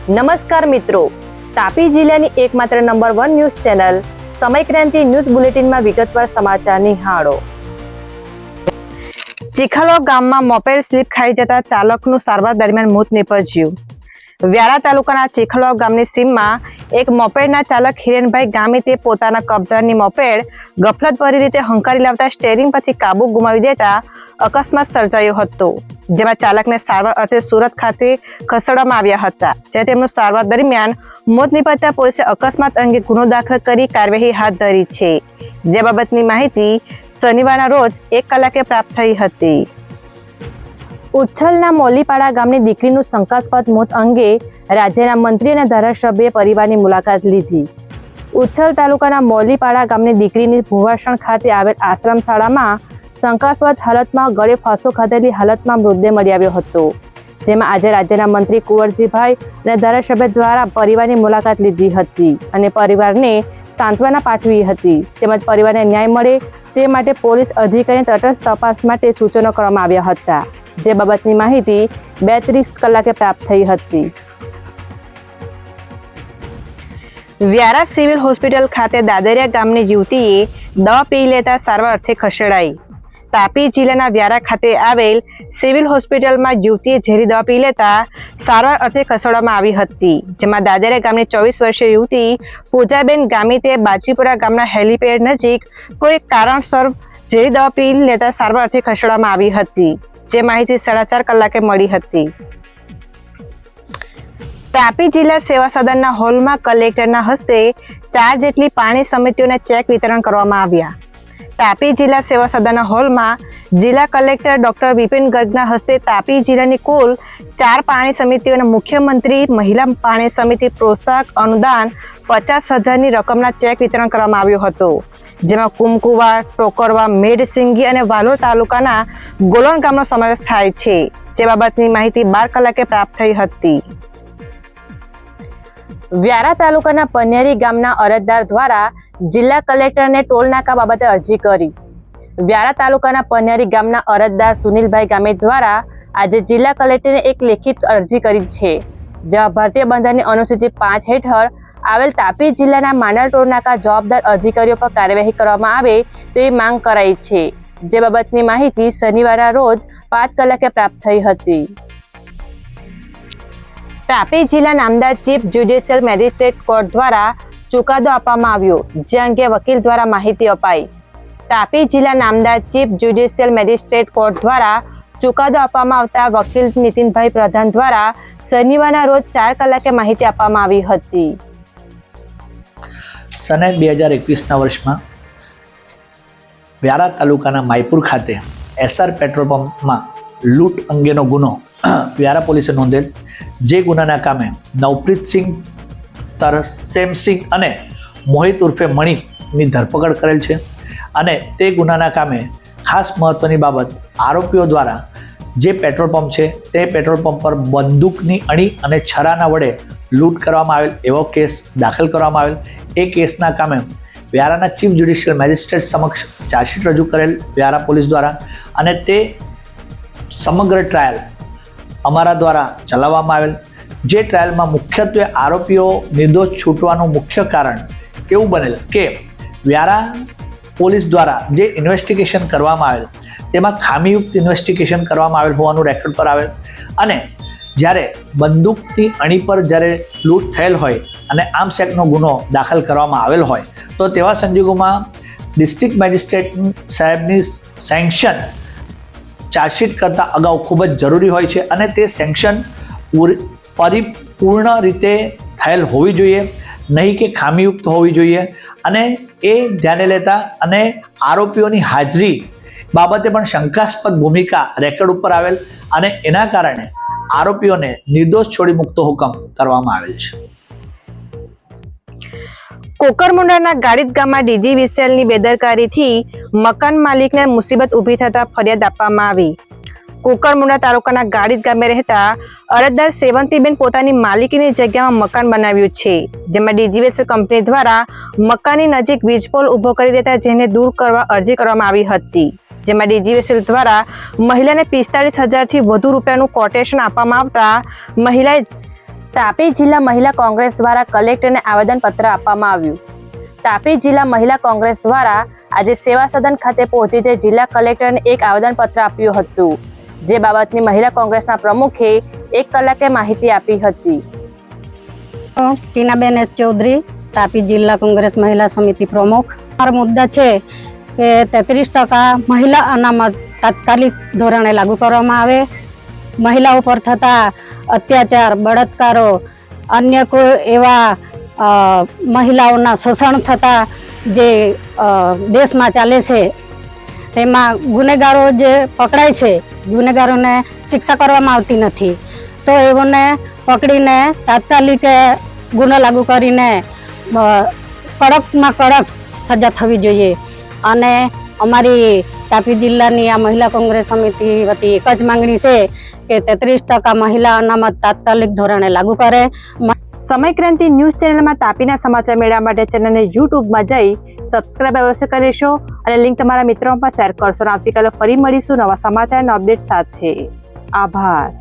નમસ્કાર મિત્રો, તાપી જિલ્લાની એકમાત્ર નંબર 1 ન્યૂઝ ચેનલ સમય ક્રાંતિ ન્યૂઝ બુલેટિનમાં વિગતવાર સમાચાર નિહાળો। ચીખલો ગામમાં મોપેડ સ્લીપ ખાઈ જતા ચાલકનું સારવાર દરમિયાન મોત નીપજ્યું। વ્યારા તાલુકાના ચીખલો ગામની સીમમાં એક મોપેડના ચાલક હિરેનભાઈ ગામિતે પોતાના કબજાની મોપેડ ગફલતભરી રીતે હંકારી લાવતા સ્ટેરિંગ પરથી કાબુ ગુમાવી દેતા અકસ્માત સર્જાયો હતો, જેમાં ચાલકને સારવાર અર્થે સુરત ખાતે ખસેડવામાં આવ્યા હતા, જ્યાં તેમનું સારવાર દરમિયાન મોત નીપજતા પોલીસે અકસ્માત અંગે ગુનો દાખલ કરી કાર્યવાહી હાથ ધરી છે, જે બાબતની માહિતી શનિવારના રોજ 1 કલાકે પ્રાપ્ત થઈ હતી। ઉચ્છલના મોલીપાડા ગામની દીકરીનું શંકાસ્પદ મોત અંગે રાજ્યના મંત્રી અને ધારાસભ્યએ પરિવારની મુલાકાત લીધી। ઉચ્છલ તાલુકાના મોલીપાડા ગામની દીકરીની ભુવાસણ ખાતે આવેલ આશ્રમ શાળામાં શંકાસ્પદ હાલતમાં ગળે ફાંસો ખાધેલી હાલતમાં મૃતદેહ મળી આવ્યો હતો, જેમાં આજે રાજ્યના મંત્રી કુંવરજીભાઈ અને ધારાસભ્ય દ્વારા પરિવારની મુલાકાત લીધી હતી અને પરિવારને સાંત્વના પાઠવી હતી, તેમજ પરિવારને ન્યાય મળે તે માટે પોલીસ અધિકારીને તટસ્થ તપાસ માટે સૂચનો કરવામાં આવ્યા હતા, જે બાબતની માહિતી 32 કલાકે પ્રાપ્ત થઈ હતી। વ્યારા સિવિલ હોસ્પિટલ ખાતે દાદરિયા ગામની યુવતીએ દવા પી લેતા સારવાર અર્થે ખસેડાઈ। તાપી જિલ્લાના વ્યારા ખાતે આવેલ સિવિલ હોસ્પિટલમાં યુવતીએ ઝેરી દવા પી લેતા સારવાર અર્થે ખસેડવામાં આવી હતી, જેમાં દાદરિયા ગામની 24 વર્ષીય યુવતી પૂજાબેન ગામિતે બાજીપુરા ગામના હેલીપેડ નજીક કોઈ કારણસર ઝેરી દવા પી લેતા સારવાર અર્થે ખસેડવામાં આવી હતી, જે માહિતી 4:30 કલાકે મળી હતી। તાપી જિલ્લા સેવા સદનના હોલમાં કલેક્ટરના હસ્તે 4 જેટલી પાણી સમિતિઓને ચેક વિતરણ કરવામાં આવ્યા। તાપી જિલ્લા સેવા સદનના હોલમાં જિલ્લા કલેક્ટર ડોક્ટર વિપિન ગર્ગના હસ્તે તાપી જિલ્લાની કુલ 4 પાણી સમિતિઓને મુખ્યમંત્રી મહિલા પાણી સમિતિ પ્રોત્સાહક અનુદાન 50,000ની રકમના ચેક વિતરણ કરવામાં આવ્યો હતો, જેમાં કુમકુવા, ટોકરવા, મેડસિંગી અને વાલોડ તાલુકાના ગોલોન ગામનો સમાવેશ થાય છે, જે બાબતની માહિતી 12 કલાકે પ્રાપ્ત થઈ હતી। વ્યારા તાલુકાના પન્યારી ગામના અરજદાર દ્વારા જિલ્લા કલેક્ટરને ટોલ નાકા બાબતે અરજી કરી। વ્યારા તાલુકાના પન્યારી ગામના અરજદાર સુનિલભાઈ ગામિત દ્વારા આજે જિલ્લા કલેક્ટરને એક લેખિત અરજી કરી છે, જેમાં ભારતીય બંધારણની અનુસૂચિ 5 હેઠળ આવેલ તાપી જિલ્લાના માંડલ ટોલ નાકા જવાબદાર અધિકારીઓ પર કાર્યવાહી કરવામાં આવે તેવી માંગ કરાઈ છે, જે બાબતની માહિતી શનિવારના રોજ 5 કલાકે પ્રાપ્ત થઈ હતી। તાપી જિલ્લા નામદાર ચીફ જ્યુડિશિયલ મેજિસ્ટ્રેટ કોર્ટ દ્વારા ચુકાદો આપવામાં આવ્યો, જે અંગે વકીલ દ્વારા માહિતી અપાઈ। તાપી જિલ્લા નામદાર ચીફ જ્યુડિશિયલ મેજિસ્ટ્રેટ કોર્ટ દ્વારા ચુકાદો આપવામાં આવતા વકીલ નીતિનભાઈ પ્રધાન દ્વારા શનિવારના રોજ 4 કલાકે માહિતી આપવામાં આવી હતી। સન 2021ના વર્ષમાં વ્યારા તાલુકાના માયપુર ખાતે એસઆર પેટ્રોલ પંપમાં લૂંટ અંગેનો ગુનો વ્યારા પોલીસે નોંધેલ, જે ગુનાના કામે નવપ્રીતસિંહ, તરસેમસિંહ અને મોહિત ઉર્ફે મણિની ધરપકડ કરેલ છે અને તે ગુનાના કામે ખાસ મહત્વની બાબત, આરોપીઓ દ્વારા જે પેટ્રોલ પંપ છે તે પેટ્રોલ પંપ પર બંદૂકની અણી અને છરાના વડે લૂંટ કરવામાં આવેલ એવો કેસ દાખલ કરવામાં આવેલ। એ કેસના કામે વ્યારાના ચીફ જ્યુડિશિયલ મેજિસ્ટ્રેટ સમક્ષ ચાર્જશીટ રજૂ કરેલ વ્યારા પોલીસ દ્વારા, અને તે સમગ્ર ટ્રાયલ અમારા દ્વારા ચલાવવામાં આવેલ, જે ટ્રાયલમાં મુખ્યત્વે આરોપીઓ નિર્દોષ છૂટવાનું મુખ્ય કારણ એવું બનેલ કે વ્યારા પોલીસ દ્વારા જે ઇન્વેસ્ટિગેશન કરવામાં આવેલ તેમાં ખામીયુક્ત ઇન્વેસ્ટિગેશન કરવામાં આવેલ હોવાનું રેકોર્ડ પર આવેલ, અને જ્યારે બંદૂકની અણી પર જ્યારે લૂંટ થયેલ હોય અને આર્મ્સ એક્ટનો ગુનો દાખલ કરવામાં આવેલ હોય તો તેવા સંજોગોમાં ડિસ્ટ્રિક્ટ મેજિસ્ટ્રેટ સાહેબની સેન્કશન ચાર્જશીટ કરતાં અગાઉ ખૂબ જ જરૂરી હોય છે, અને તે સેન્કશન પરિપૂર્ણ રીતે થયેલ હોવી જોઈએ, નહીં કે ખામીયુક્ત હોવી જોઈએ, અને એ ધ્યાને લેતા અને આરોપીઓની હાજરી બાબતે પણ શંકાસ્પદ ભૂમિકા રેકોર્ડ ઉપર આવેલ, અને એના કારણે આરોપીઓને નિર્દોષ છોડી મૂકતો હુકમ કરવામાં આવેલ છે। કોકરમુંડાના ગાડિત ગામમાં ડીજીવીસીએલની બેદરકારીથી મકાન માલિકને મુસીબત ઊભી થતા ફરિયાદ આપવામાં આવી। કોકરમુંડા તાલુકાના ગાડિત ગામે રહેતા અરજદાર સેવંતીબેન પોતાની માલિકીની જગ્યામાં મકાન બનાવ્યું છે, જેમાં ડીજીવીસીએલ કંપની દ્વારા મકાનની નજીક વીજપોલ ઊભો કરી દેતા જેને દૂર કરવા અરજી કરવામાં આવી હતી, જેમાં ડીજીવીસીએલ દ્વારા મહિલાને 45,000થી વધુ રૂપિયાનું કોટેશન આપવામાં આવતા મહિલાએ તાપી જિલ્લા મહિલા કોંગ્રેસ દ્વારા કલેક્ટરને આવેદનપત્ર આપવામાં આવ્યું. તાપી જિલ્લા મહિલા કોંગ્રેસ દ્વારા આજે સેવા સદન ખાતે પહોંચી જઈ જિલ્લા કલેક્ટરને એક આવેદનપત્ર આપ્યું હતું, જે બાબતની મહિલા કોંગ્રેસના પ્રમુખે 1 કલાકે માહિતી આપી હતી. ટીનાબેન એસ ચૌધરી, તાપી જિલ્લા કોંગ્રેસ મહિલા સમિતિ પ્રમુખ. અમારો મુદ્દા છે કે 33% મહિલા અનામત તાત્કાલિક ધોરણે લાગુ કરવામાં આવે. મહિલાઓ પર થતા અત્યાચાર, બળાત્કારો, અન્ય કોઈ એવા મહિલાઓના શોષણ થતા જે દેશમાં ચાલે છે તેમાં ગુનેગારો જે પકડાય છે, ગુનેગારોને શિક્ષા કરવામાં આવતી નથી, તો એઓને પકડીને તાત્કાલિક ગુનો લાગુ કરીને કડકમાં કડક સજા થવી જોઈએ. અને અમારી તાપી જિલ્લાની આ મહિલા કોંગ્રેસ સમિતિ વતી એક જ માંગણી છે કે 33% મહિલા અનામત તાત્કાલિક ધોરણે લાગુ કરે. સમયક્રાંતિ ન્યૂઝ ચેનલમાં તાપીના સમાચાર મેળવવા માટે ચેનલને યુટ્યુબમાં જઈ સબસ્ક્રાઇબ અવશ્ય કરીશો અને લિંક તમારા મિત્રો પર શેર કરશો. અને આવતીકાલે ફરી મળીશું નવા સમાચારના અપડેટ સાથે. આભાર.